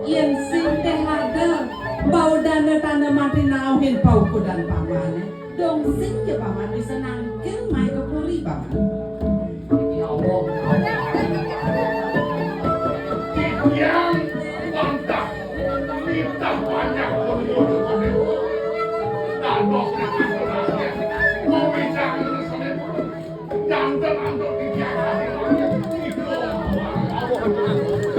Yen sing teh harga bau dana tanda mati nauhin pau kudan pamane dong sing ke paman bisa nangkil mai ke puri paman yang bantah kita banyak berbodoh-bodoh dan bos mau bicara sama jangan